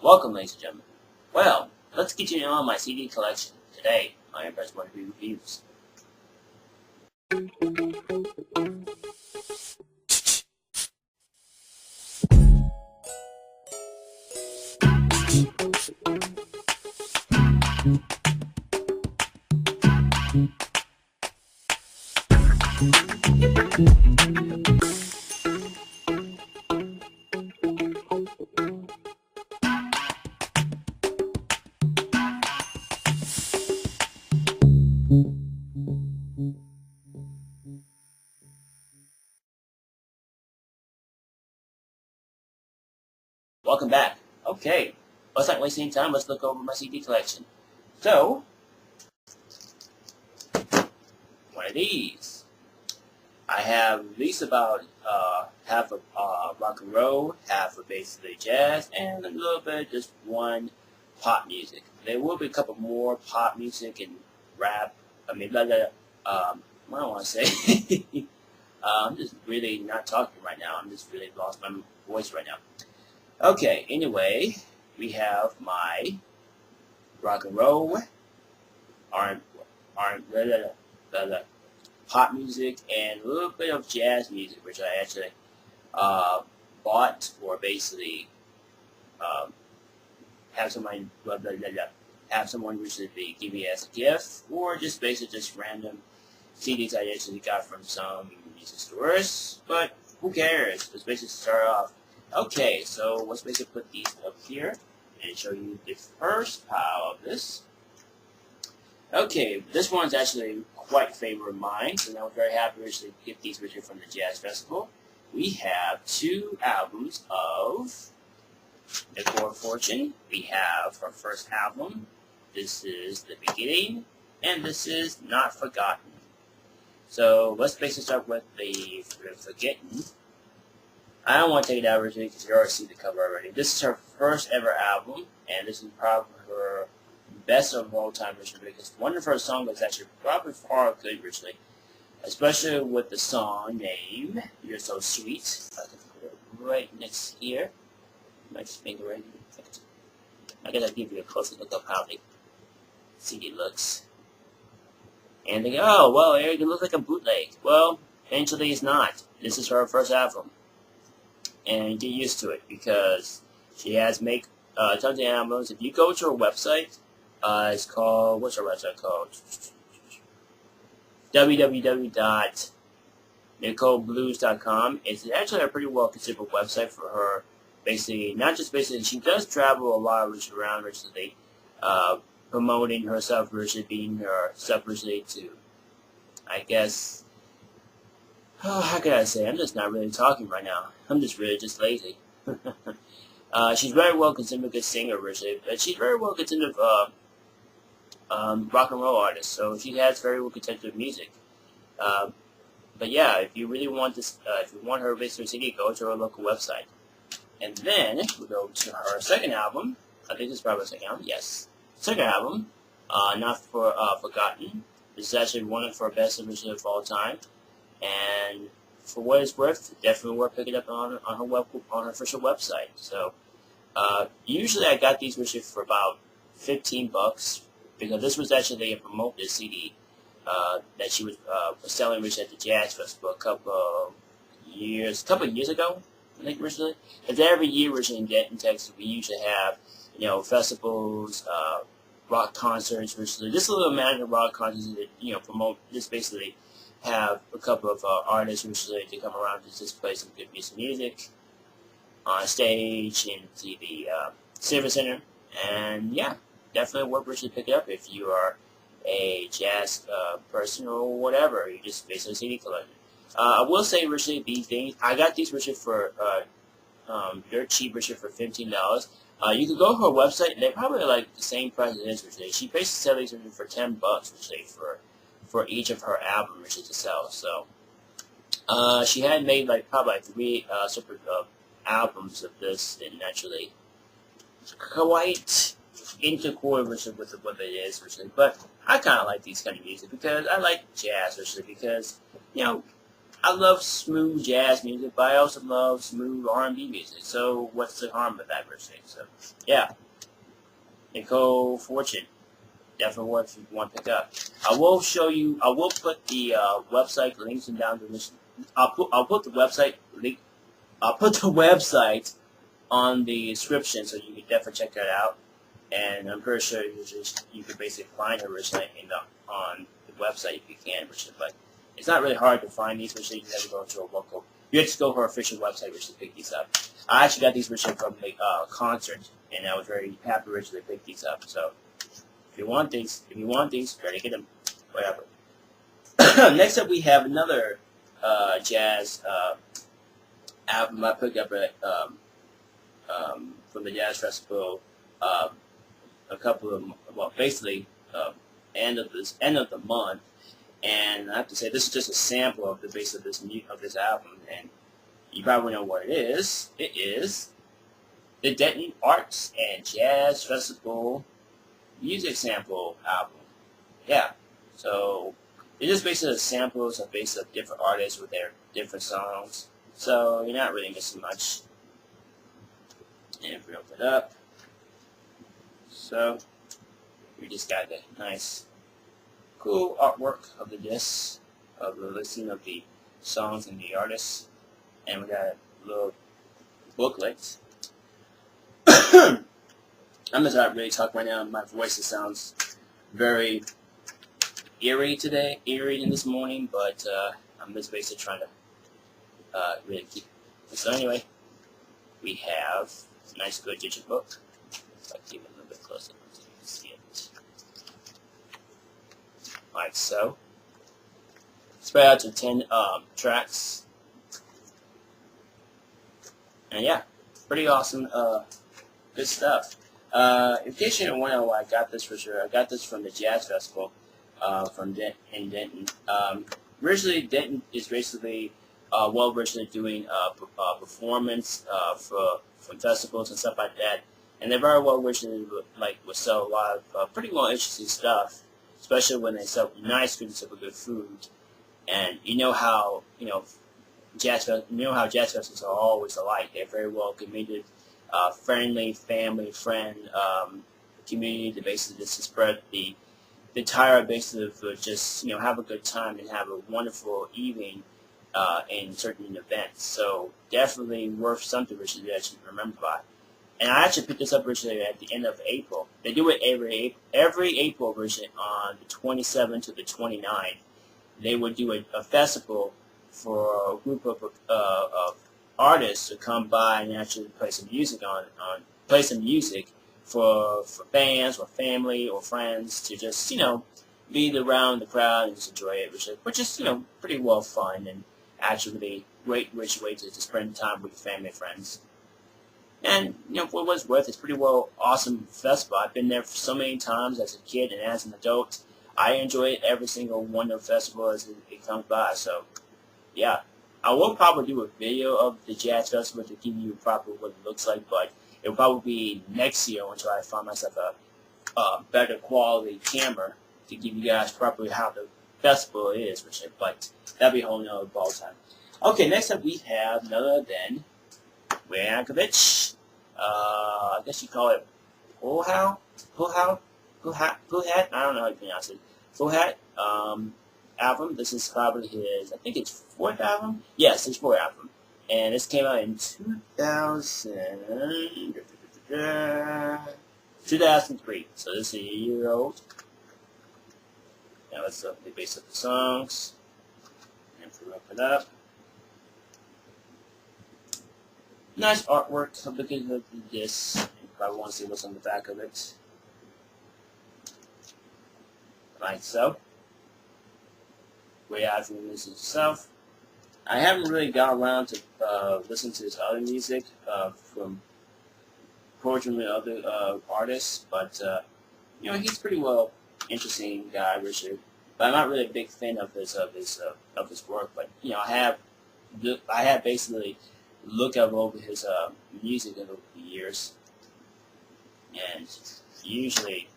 Welcome, ladies and gentlemen. Well, let's continue on my CD collection. Today, I am press 1 reviews. Welcome back. Okay, let's not waste any time. Let's look over my CD collection. So, one of these. I have at least about half of rock and roll, half of basically jazz, and a little bit of just one pop music. There will be a couple more pop music and rap. I mean, what do I want to say? I'm just really not talking right now. I'm just really lost my voice right now. Okay, anyway, we have my rock and roll, pop music, and a little bit of jazz music, which I actually bought or basically have someone recently give me as a gift, or just basically just random CDs I actually got from some music stores. But who cares? Let's basically start off. Okay, so let's basically put these up here and show you the first pile of this. Okay, this one's actually quite a favorite of mine, so I was very happy to actually get these with you from the Jazz Festival. We have 2 albums of Nicole Fortune. We have her first album. This is The Beginning, and this is Not Forgotten. So let's basically start with the Forgetting. I don't want to take it out originally because you already see the cover already. This is her first ever album, and this is probably her best of all time originally, because one of her songs is actually probably far good originally, especially with the song name You're So Sweet. I can put it right next here. My finger right here. I guess I'll give you a closer look of how the CD looks. And they go, oh, well, Eric, it looks like a bootleg. Well, eventually it's not. This is her first album. And get used to it, because she has made tons of albums. If you go to her website, it's called, what's her website called? www.nicoleblues.com. It's actually a pretty well considered website for her. Basically, not just basically, she does travel a lot around recently, promoting herself versus being herself recently to, I guess. Oh, how can I say? I'm just not really talking right now. I'm just really just lazy. She's very well considered a good singer originally, but she's very well considered rock and roll artist. So she has very well considered music. But yeah, if you really want this, if you want her basically CD, go to her local website. And then we go to her second album. I think this is probably her second album. Yes, second album. Not Forgotten. This is actually one of her best originally of all time. And for what it's worth, definitely worth picking up on her official website. So usually I got these for about $15, because this was actually a promoted CD that she was selling at the Jazz Festival a couple of years ago, I think originally. Because every year originally in Denton, Texas, we usually have festivals, rock concerts. Originally, just a little amount of rock concerts that promote just basically. Have a couple of artists recently to come around to just play some good music on stage in the Civic Center. And yeah, definitely worth to pick it up if you are a jazz person or whatever. You just basically CD collector. I will say, Richard, these things, I got these, Richard, for dirt cheap, Richard, for $15. You could go to her website, and they're probably like the same price as this, Richard. She basically sells these for $10, Richard, for each of her albums, Richard, to sell. So she had made probably 3 separate albums of this, and naturally quite intercore with what it is, Richard. But I kind of like these kind of music because I like jazz, Richard, because I love smooth jazz music, but I also love smooth R&B music. So what's the harm of that, per se? So yeah, Nicole Fortune, definitely worth if you want to pick up. I will show you. I will put the website links in down the list. I'll put the website link. I'll put the website on the description, so you can definitely check that out. And I'm pretty sure you can basically find her originally on the website if you can, but it's not really hard to find these, which you never go to a local. You have to go to her official website, which to pick these up. I actually got these originally from the concert, and I was very happy originally to pick these up. So if you want these, better get them. Whatever. Next up, we have another jazz album I picked up at, from the Jazz Festival. A couple of, well, basically end of the month, and I have to say this is just a sample of the base of this album, and you probably know what it is. It is the Denton Arts and Jazz Festival music sample album. Yeah, so it's just basically samples of different artists with their different songs, so you're not really missing much. And if we open it up. So, we just got the nice, cool artwork of the disc, of the listing of the songs and the artists, and we got a little booklet. I'm gonna not really talk right now. My voice sounds very eerie in this morning, but I'm just basically trying to really keep. So anyway, we have a nice, good digital book. So I'll keep it a little bit closer so you can see it. Like so. Spread out to 10 tracks. And yeah, pretty awesome, good stuff. In case you don't know why I got this for sure, I got this from the Jazz Festival in Denton. Originally, Denton is basically originally doing performance for festivals and stuff like that. And they're very well originally will sell a lot of pretty well interesting stuff, especially when they sell nice, good food. And you know how jazz festivals are always alike. They're very well committed, friendly, family friend community to basically just spread the entire basis of just have a good time and have a wonderful evening in certain events. So definitely worth something which you actually remember by. And I actually picked this up originally at the end of April. They do it every April originally on the 27th to the 29th. They would do a festival for a group of artists to come by and actually play some music for fans or family or friends to just be around the crowd and just enjoy it, which is pretty well fun and actually a great rich way to spend time with family and friends. And, for what it's worth, it's pretty well awesome festival. I've been there so many times as a kid and as an adult. I enjoy it every single one of the festival as it comes by. So, yeah. I will probably do a video of the Jazz Festival to give you properly what it looks like, but it'll probably be next year until I find myself a better quality camera to give you guys properly how the festival is, but that'll be a whole nother ball time. Okay, next up we have none other than Yankovic. I guess you call it Pulhat. I don't know how you pronounce it. Pulhat album. This is probably his, I think it's fourth album. Yes, his fourth album, and this came out in 2003. So this is a year old. Now let's look at the base of the songs and open it up. Nice artwork. I'm looking at this. You probably want to see what's on the back of it. Like so. Way out from this itself. I haven't really got around to listen to his other music from fortunately other artists, but he's pretty well interesting guy, Richard. But I'm not really a big fan of his work. But I have basically looked over his music over the years, and usually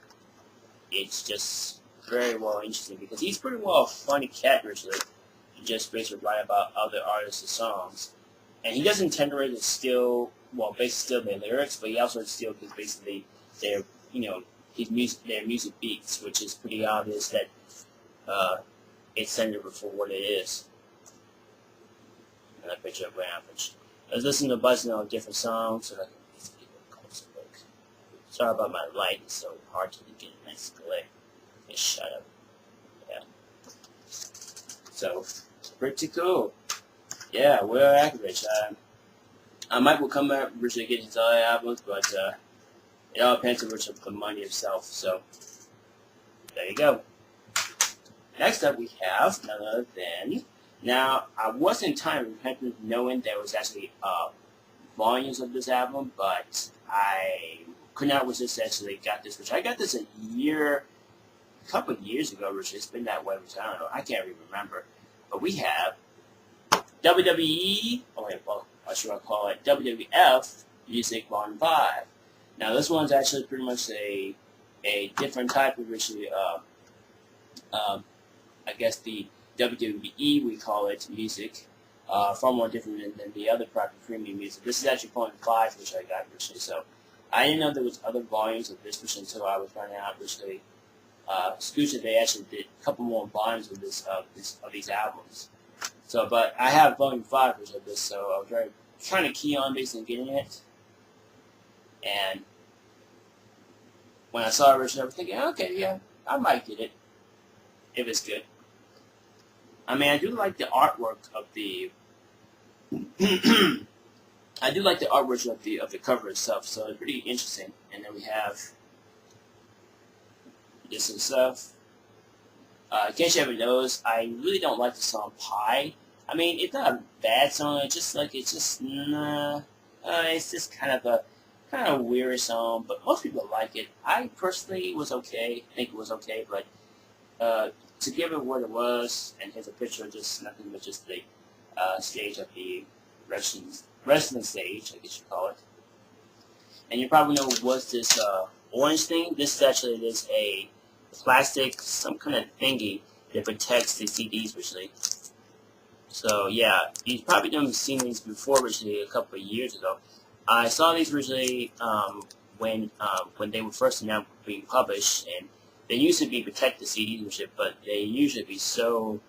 it's just very well interesting because he's pretty well a funny cat, Richard. just basically write about other artists' songs. And he doesn't tend to steal, well, basically steal their lyrics, but he also steals basically their, their music beats, which is pretty obvious that it's centered for what it is. And a picture of Rampage. Let's listen to buzzing on different songs so that I can get a closer look. Sorry about my light, it's so hard to get a nice glare. Just shut up. Yeah. So, pretty cool. Yeah, Will Ackridge. I might will come back originally get his other albums, but it all depends on the money itself. So, there you go. Next up, we have none other than. Now, I wasn't entirely repentant knowing there was actually volumes of this album, but I could not resist actually got this, which I got this a couple of years ago, which it's been that way, which I don't know, I can't even remember. But we have WWE, what should I call it, WWF Music Volume 5. Now, this one's actually pretty much a different type of, actually, I guess the WWE, we call it, music, far more different than the other private premium music. This is actually Volume 5, which I got originally, so I didn't know there was other volumes of this until I was finding out originally. Exclusive, they actually did a couple more volumes of these albums. So, but I have Volume 5 of this, so I was trying to key on basically getting it. And when I saw it originally, I was thinking, okay, yeah, I might get it if it's good. I mean, I do like the artwork of the. I do like the artwork of the cover itself, so it's pretty interesting. And then we have this and stuff. In case you haven't noticed, I really don't like the song "Pie." I mean, it's not a bad song. It's just kind of a weird song, but most people like it. I personally was okay. I think it was okay, but to give it what it was, and here's a picture of just nothing but just the stage of the wrestling stage, I guess you call it. And you probably know what's this orange thing. This is actually a plastic, some kind of thingy that protects the CDs originally. So yeah, you've probably done seen these before originally a couple of years ago. I saw these originally when they were first now being published, and they used to be protected CDs and shit, but they usually be so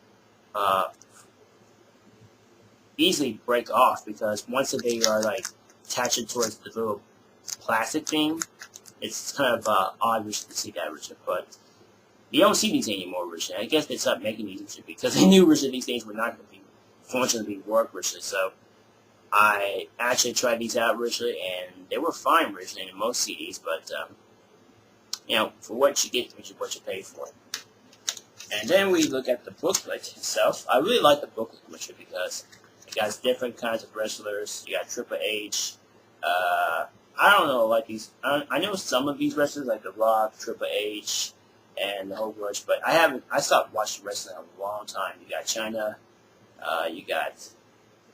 easily break off because once they are like attached towards the little plastic thing, it's kind of odd to see that originally, but you don't see these anymore originally. I guess they stopped making these originally because they knew originally these things were not going to be functionally work originally. So I actually tried these out originally, and they were fine originally in most CDs, but for what you get, what you pay for. And then we look at the booklet itself. I really like the booklet because it got different kinds of wrestlers. You got Triple H. I don't know, like these. I know some of these wrestlers, like The Rock, Triple H, and the whole bunch, but I stopped watching wrestling a long time. You got China. You got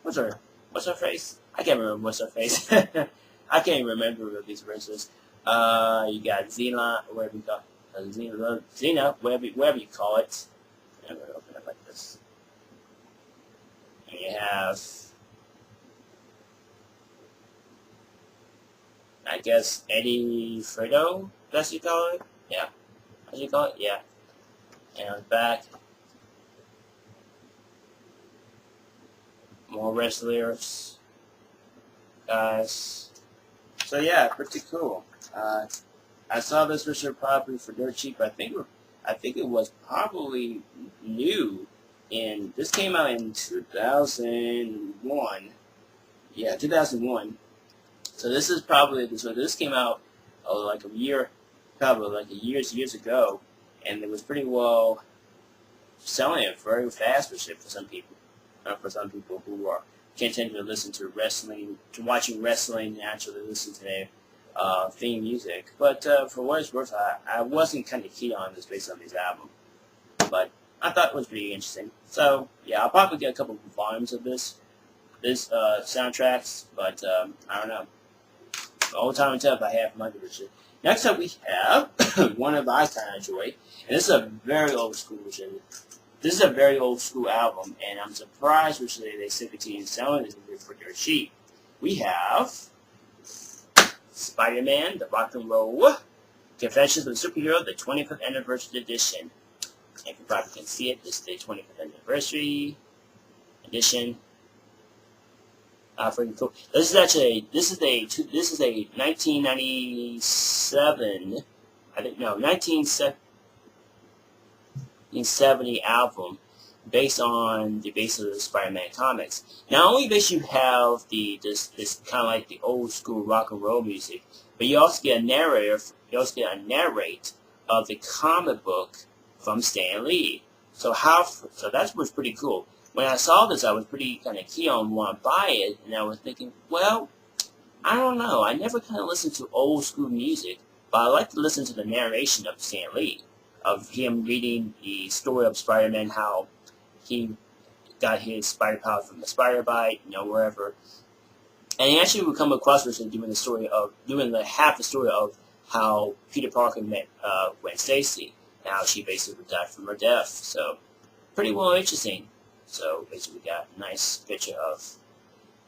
what's her face? I can't remember what's her face. I can't remember these wrestlers. You got Xena, whatever you call it. Xena, whatever you call it. I'm going to open it like this. And you have, I guess, Eddie Fredo, that's what you call it? Yeah. What you call it? Yeah. And on the back, more wrestlers, guys. So yeah, pretty cool. I saw this wrestler probably for dirt cheap. I think it was probably new. And this came out in 2001. Yeah, 2001. So this is probably this came out like a year, probably like years ago, and it was pretty well selling it very fast for some people. For some people who can't tend to listen to wrestling, to watching wrestling, and actually listen to their theme music. But for what it's worth, I wasn't kind of keen on this based on this album. But I thought it was pretty interesting. So yeah, I'll probably get a couple of volumes of this soundtracks. But I don't know. The whole time until if I have my version. Next up we have one of I kind of enjoy, and this is a very old school version. This is a very old school album, and I'm surprised actually they still continue selling it for dirt cheap. We have Spider-Man, the Rock and Roll Confessions of a Superhero, the 25th Anniversary Edition. And you probably can see it. This is the 25th Anniversary Edition. Pretty cool. This is a 1997. I think no 1970 album based on the basis of the Spider-Man comics. Not only does you have this kind of like the old school rock and roll music, but you also get a narrator. You also get a narrate of the comic book from Stan Lee. So that was pretty cool. When I saw this, I was pretty kind of keen on wanting to buy it, and I was thinking, well, I don't know. I never kind of listened to old school music, but I like to listen to the narration of Stan Lee, of him reading the story of Spider-Man, how he got his spider power from the spider bite, wherever. And he actually would come across with him doing half the story of how Peter Parker met Gwen Stacy, and how she basically died from her death. So, pretty well interesting. So, basically we got a nice picture of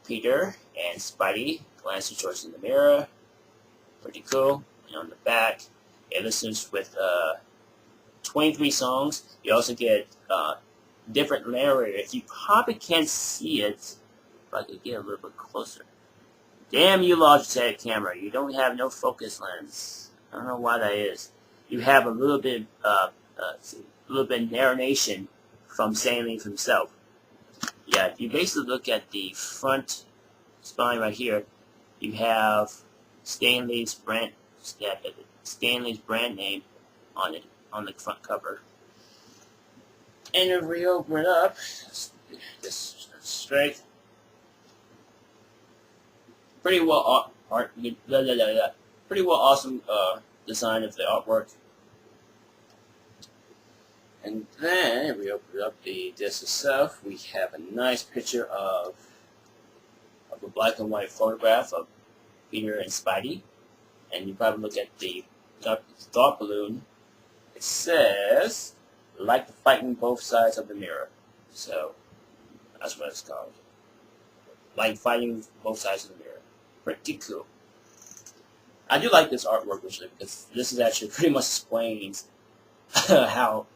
Peter and Spidey glancing towards in the mirror. Pretty cool. And on the back, it listens with 23 songs. You also get different narrators. You probably can't see it, if I could get a little bit closer. Damn you, Logitech camera! You don't have no focus lens. I don't know why that is. You have a little bit narration from Stan Lee himself. Yeah, if you basically look at the front spine right here, you have Stan Lee's brand name on it, on the front cover. And if we open it up, this straight, pretty well pretty well awesome design of the artwork. And then, if we open up the disc itself, we have a nice picture of a black and white photograph of Peter and Spidey. And you probably look at the thought balloon. It says, like the fighting both sides of the mirror. So, that's what it's called. Like fighting both sides of the mirror. Pretty cool. I do like this artwork, actually, because this is actually pretty much explains how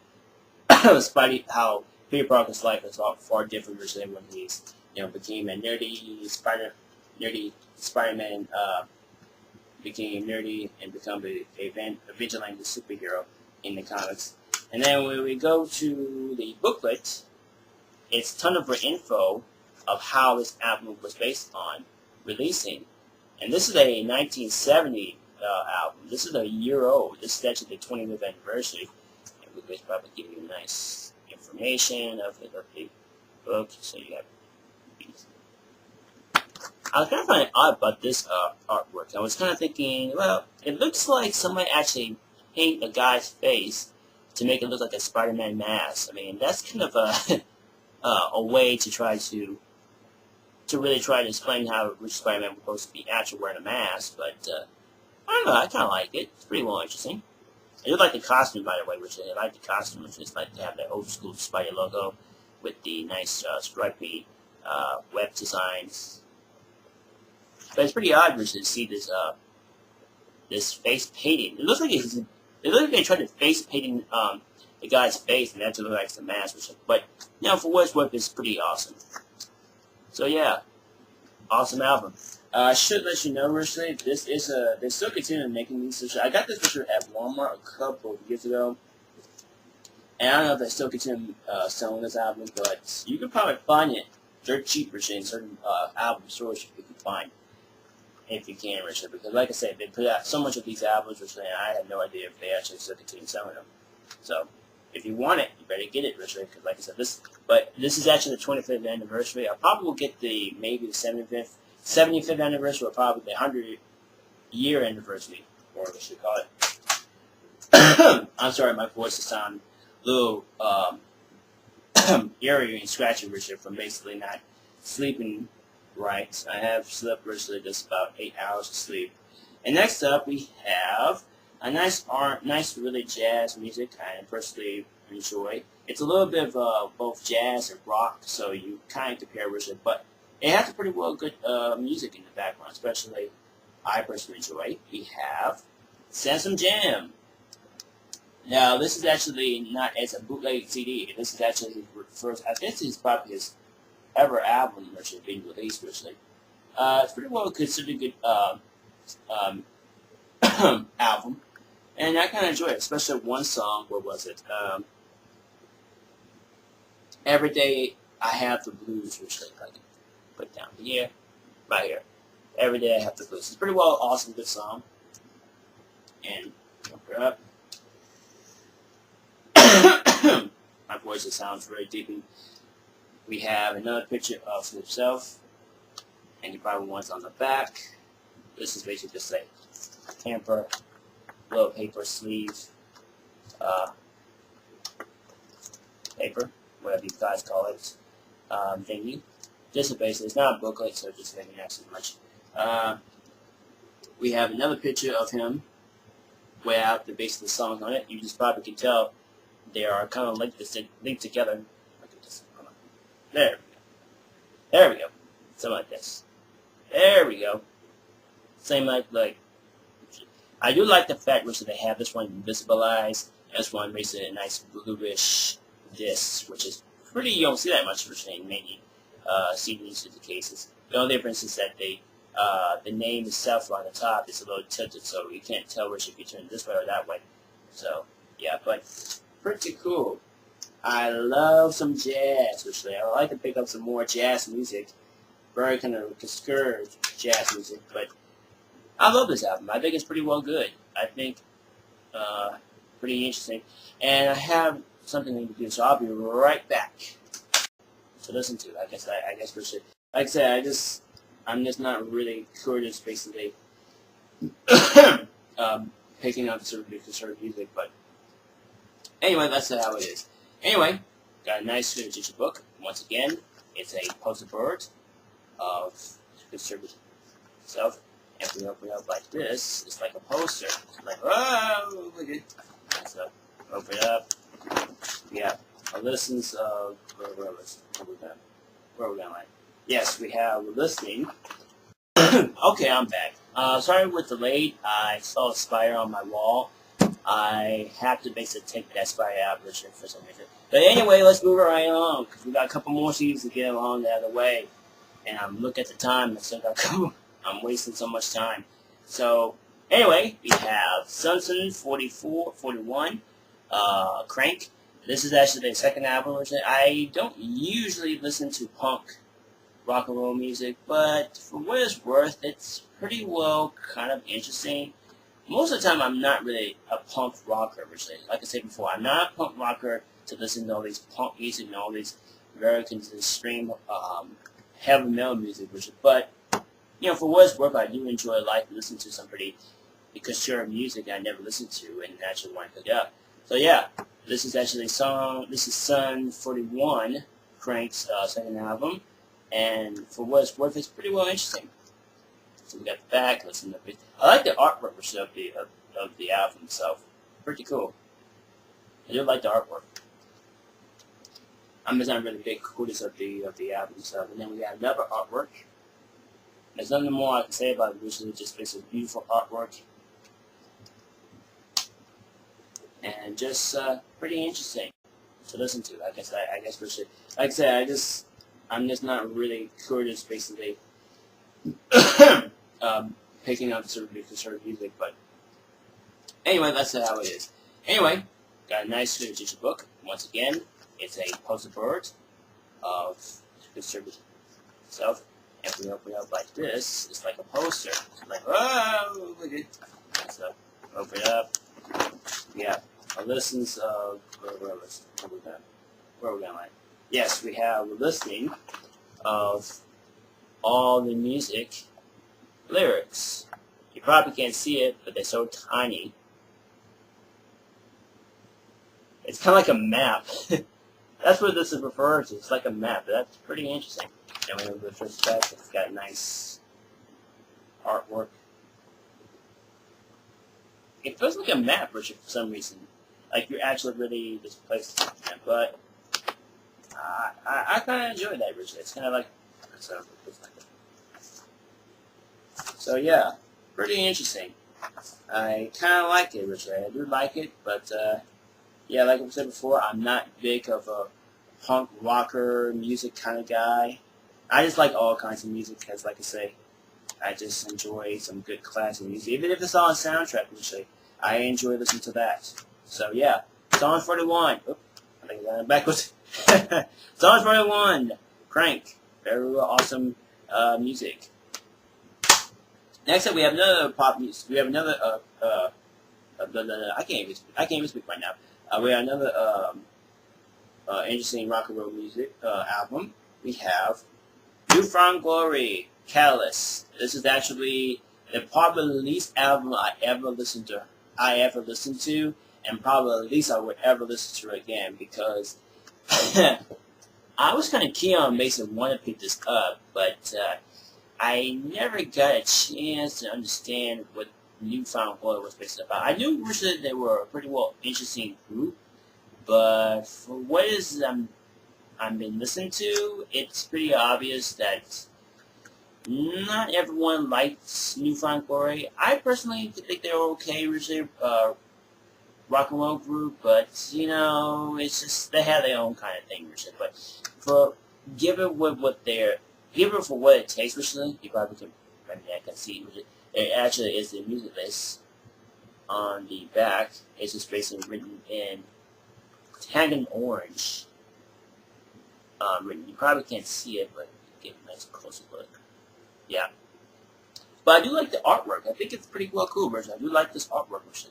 how Peter Parker's life is far different than when he's, became a nerdy Spider-Man, became nerdy and become a vigilante superhero in the comics. And then when we go to the booklet, it's a ton of info of how this album was based on releasing. And this is a 1970 album. This is a year old. This is actually the 25th anniversary. And we could probably give you nice information of the book. So you have these. I was kind of finding it odd about this artwork. I was kind of thinking, well, it looks like somebody actually paint a guy's face to make it look like a Spider-Man mask. I mean, that's kind of a way to try to really try to explain how which Spider-Man was supposed to be actually wearing a mask. But I don't know, I kind of like it. It's pretty well interesting. I do like the costume, by the way, which I like the costume, which is like to have that old school Spidey logo with the nice stripy web designs. But it's pretty odd to see this this face painting. It looks like they tried to face painting the guy's face, and that's what looks like the mask. But for what it's worth, it's pretty awesome. So yeah, awesome album. I should let you know, Richly, this is they still continue making these. I got this picture at Walmart a couple of years ago, and I don't know if they still continue selling this album, but you can probably find it dirt cheaper in certain album stores you can find, if you can, Richly. Because like I said, they put out so much of these albums, Richly, and I had no idea if they actually still continue selling them. So if you want it, you better get it, Richly, because like I said, this is actually the 25th anniversary. I probably will get maybe the 75th anniversary, or probably the 100-year anniversary, or what we should call it. I'm sorry, my voice is sounding a little eerie and scratchy, Richard, from basically not sleeping right. I have slept, Richard, just about 8 hours of sleep. And next up, we have a nice really jazz music I personally enjoy. It's a little bit of both jazz and rock, so you kind of compare with it, but it has a pretty well good music in the background, especially I personally enjoy. We have Sansom Jam. Now, this is actually not as a bootleg CD. This is actually his first, I think this is probably his ever album which has been released recently. It's pretty well considered a good album, and I kind of enjoy it, especially one song. What was it? Every Day I Have the Blues, which I can put down here, right here. Every Day I Have the Blues. It's pretty well awesome, good song. And jump it up. My voice sounds very deep. We have another picture of himself, and he probably wants on the back. This is basically just a camper, little paper sleeve, paper, whatever you guys call it, thingy. This is basically, it's not a booklet, so just maybe not so much. We have another picture of him way out the base of the song on it. You just probably can tell they are kind of linked together. There we go. There we go. Something like this. There we go. Same like I do like the fact which they have this one invisibilized. This one makes it a nice bluish disc, which is pretty, you don't see that much in many CDs in the cases. The only difference is that the name itself on the top is a little tilted, so you can't tell which if you turn this way or that way. So yeah, but pretty cool. I love some jazz, which I like to pick up some more jazz music. Very kind of obscure jazz music, but I love this album. I think it's pretty well good. I think pretty interesting. And I have something to do, so I'll be right back to listen to. I guess we should. Like I said, I'm just not really curious, basically, picking up conservative music, but anyway, that's how it is. Anyway, got a nice digital book. Once again, it's a poster board of conservative stuff. And if we open it up like this, it's like a poster. It's like, oh, look at it. So, open it up. We have a listings of, where are we going like? Yes, we have a listing. Okay, I'm back. Sorry with the late. I saw a spider on my wall. I have to basically take that spider out for some reason. But anyway, let's move it right along, because we got a couple more seeds to get along the other way. And I'm looking at the time, and so I'm wasting so much time. So, anyway, we have Sunson 41, Crank. This is actually the second album. I don't usually listen to punk rock and roll music, but for what it's worth, it's pretty well kind of interesting. Most of the time, I'm not really a punk rocker, like I said before. I'm not a punk rocker to listen to all these punk music and all these very extreme heavy metal music, but you know, for what it's worth, I do enjoy life and listen to some pretty obscure music I never listened to and actually want to pick up. So yeah, this is actually Sun 41, Crank's second album, and for what it's worth, it's pretty well interesting. So we got the back. Listen to it. I like the artwork of the album itself. Pretty cool. I do like the artwork. I'm just not really big critics of the album itself. And then we got another artwork. There's nothing more I can say about it, which is just it's a beautiful artwork. And just pretty interesting to listen to. I guess we should. Like I said, I'm just not really curious, basically, picking up conservative music, but anyway, that's how it is. Anyway, got a nice digital book. Once again, it's a poster board of conservative stuff. And if we open it up like this, it's like a poster. It's like, oh, look at it. So, open it up. Yeah, a listings of, where are we going like? Yes, we have a listing of all the music lyrics. You probably can't see it, but they're so tiny. It's kind of like a map. That's what this is referred to. It's like a map. That's pretty interesting. And when we first back, it's got nice artwork. It feels like a map, Richard, for some reason. like you're actually really this place. But I kind of enjoy that originally. It's kind of like so yeah, pretty interesting. I kind of like it originally. I do like it, but yeah, like I said before, I'm not big of a punk rocker music kind of guy. I just like all kinds of music because, like I say, I just enjoy some good classic music. Even if it's on soundtrack, usually, I enjoy listening to that. So yeah, song 41. Oop, I think I'm backwards. Song 41. Crank. Very awesome music. Next up, we have another pop music. We have another I can't even speak right now. We have another interesting rock and roll music album. We have New Found Glory, Callous. This is actually probably the least album I ever listened to, and probably the least I would ever listen to again because I was kind of keen on basically wanting to pick this up, but I never got a chance to understand what New Found Glory was based about. I knew originally they were a pretty well interesting group, but for what is I've been listening to, it's pretty obvious that not everyone likes New Found Glory. I personally think they're okay, originally rock and roll group, but you know, it's just they have their own kind of thing, originally. But for given for what it takes, originally, you probably can. I mean, I can see it actually is the music list on the back. It's just basically written in Tangan Orange. You probably can't see it, but give a nice closer look. Yeah. But I do like the artwork. I think it's pretty well cool version. I do like this artwork version.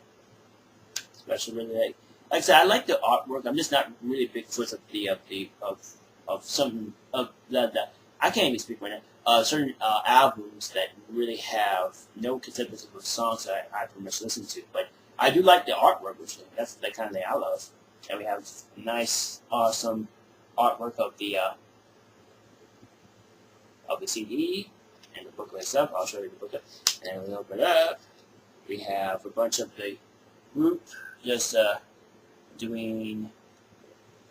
Especially really like I said, I like the artwork. I'm just not really big fans of the I can't even speak right now. Certain albums that really have no consecutive of songs that I pretty much listen to. But I do like the artwork version. That's the kind of thing I love. And we have nice, awesome artwork of the CD and the booklet itself. I'll show you the booklet. And we open it up. We have a bunch of the group just doing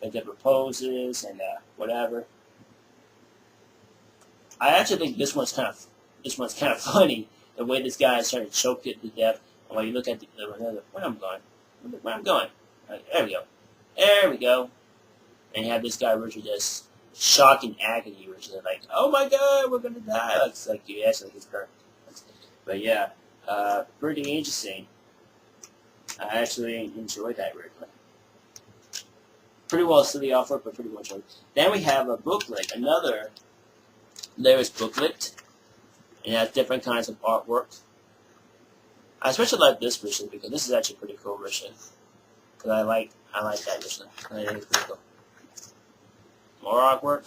the different poses and whatever. I actually think this one's kind of funny. The way this guy is trying to choke it to death. And when you look at where I'm going. There we go. There we go. And you have this guy, Richard, just shock and agony, Richard, like, oh my god, we're gonna die. It's like you actually his birth. But yeah, pretty interesting. I actually enjoyed that very much. Pretty well silly offer, but pretty much. Then we have a booklet, another lyrics booklet, and it has different kinds of artwork. I especially like this version because this is actually a pretty cool version. Because I like that version. I think it's pretty cool. More artwork.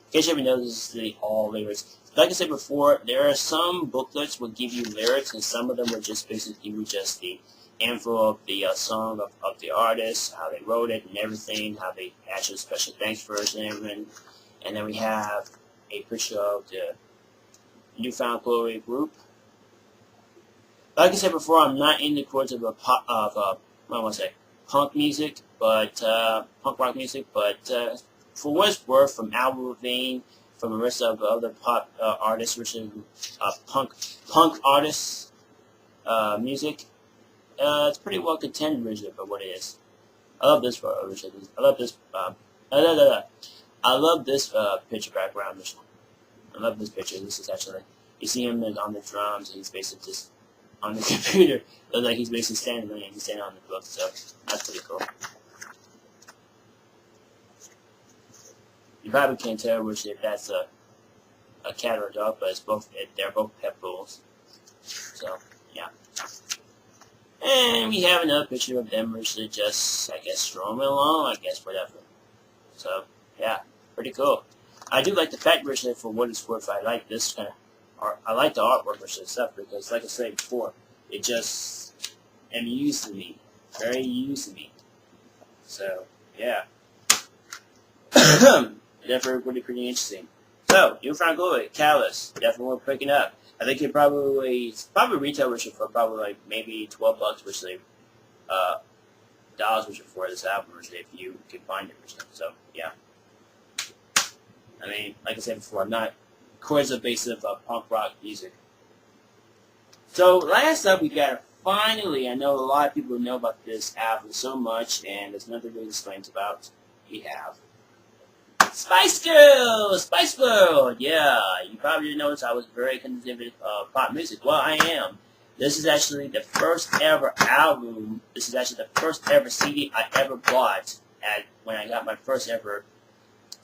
In case you ever noticed, this is all lyrics. Like I said before, there are some booklets will give you lyrics, and some of them will just basically give you just the info of the song of the artist, how they wrote it and everything, how they actually special thanks version and everything. And then we have a picture of the New Found Glory group. Like I said before, I'm not in the chords of punk music, but punk rock music. But for what it's worth, from Albert Levine, from the rest of the other pop artists, which is punk artists music, it's pretty well contended originally for what it is. I love this originally. I love this. I love this picture background. I love this picture. This is actually, you see him on the drums, and he's basically just on the computer. Looks like he's basically standing there, and he's standing on the book, so that's pretty cool. You probably can't tell which if that's a cat or a dog, but it's both. They're both pet bulls. So yeah. And we have another picture of them, which is just, I guess, strolling along. I guess whatever. So yeah, pretty cool. I do like the fact version for what it's worth. I like this kind of art. I like the artwork version stuff because, like I said before, it just amused me, very amused me. So yeah, definitely pretty interesting. So New Found Glory, Callous, definitely worth picking up. I think it probably retail version for probably like maybe $12, which they $50 for this album if you can find it. So yeah, I mean, like I said before, I'm not chords are based of punk rock music. So last up, we got finally. I know a lot of people know about this album so much, and there's nothing really explains about. We have Spice Girls, Spice World. Yeah, you probably didn't notice I was very conservative pop music. Well, I am. This is actually the first ever album. This is actually the first ever CD I ever bought when I got my first ever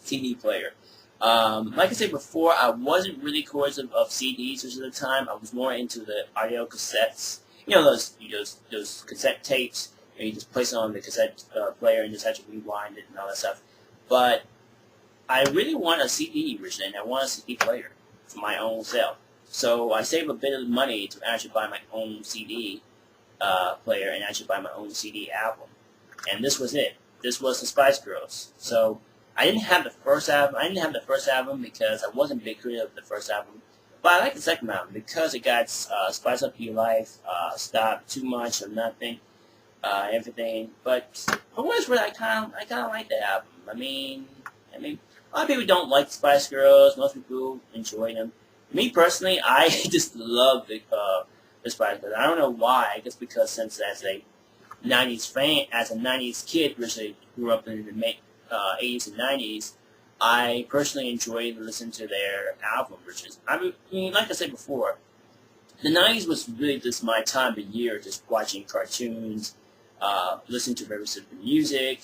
CD player. Like I said before, I wasn't really coercive of CDs most of the time. I was more into the audio cassettes. You know those cassette tapes, and you just place it on the cassette player and just have to rewind it and all that stuff. But I really want a CD originally, and I want a CD player for my own self. So I saved a bit of money to actually buy my own CD player and actually buy my own CD album. And this was it. This was the Spice Girls. So I didn't have the first album. I didn't have the first album because I wasn't a big fan of the first album. But I like the second album because it got Spice Up Your Life, Stop, Too Much or Nothing, everything. But for what it's worth, I kind of like the album. I mean, a lot of people don't like Spice Girls. Most people enjoy them. Me personally, I just love the Spice Girls. I don't know why. I guess because since as a '90s fan, as a '90s kid, which I grew up in the '80s and '90s, I personally enjoy listening to their album. Which is, I mean, like I said before, the '90s was really just my time of year, just watching cartoons, listening to very simple music,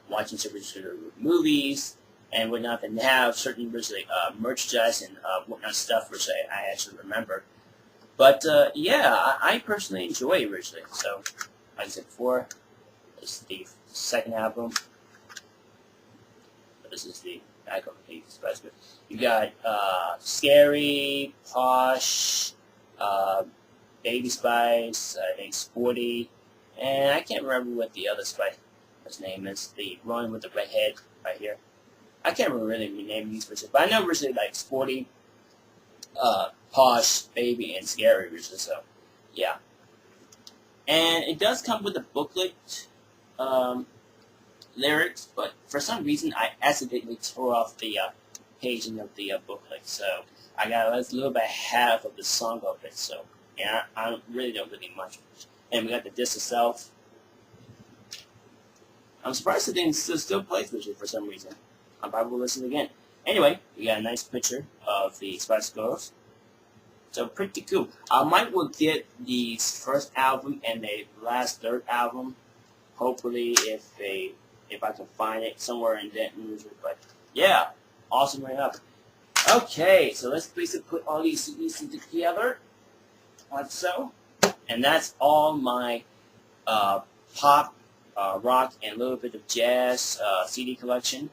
watching super movies and whatnot, and have certain merchandise and whatnot stuff, which I actually remember. But yeah, I personally enjoy originally. So, like I said before, this is the second album. This is the back of the Spice Girls. You got Scary, Posh, Baby Spice, I think Sporty, and I can't remember what the other Spice's name is. The one with the red head right here. I can't remember really rename these versions, but I know originally like Sporty, Posh, Baby, and Scary originally. So yeah, and it does come with a booklet. Lyrics, but for some reason I accidentally tore off the paging of the booklet, so I got a little bit half of the song of it. So yeah, I really don't really much. And we got the disc itself. I'm surprised it didn't still plays with it for some reason. I'm probably will listen again. Anyway, we got a nice picture of the Spice Girls. So pretty cool. I might will get the first album and the last third album. Hopefully, if I can find it somewhere in Denton, but yeah, awesome right up. Okay, so let's basically put all these CDs together, like so, and that's all my pop, rock, and a little bit of jazz CD collection.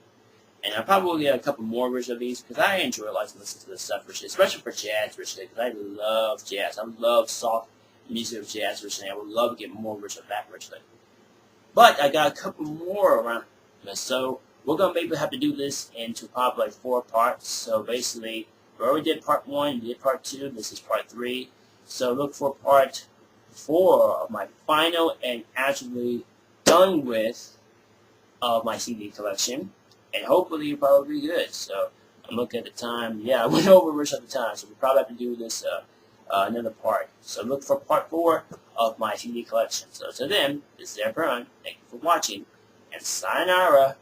And I probably will get a couple more versions of these because I enjoy liking to listen to this stuff, especially for jazz, because I love jazz. I love soft music of jazz, I would love to get more versions of that, But I got a couple more around this, so we're going to maybe have to do this into probably like 4 parts. So basically, we already did part 1, we did part 2, this is part 3. So look for part 4 of my final and actually done with of my CD collection. And hopefully you'll probably be good. So I'm looking at the time. Yeah, I went over much of the time, so we probably have to do this another part. So look for part 4 of my CD collection. So to them, this is Aaron. Thank you for watching, and sayonara.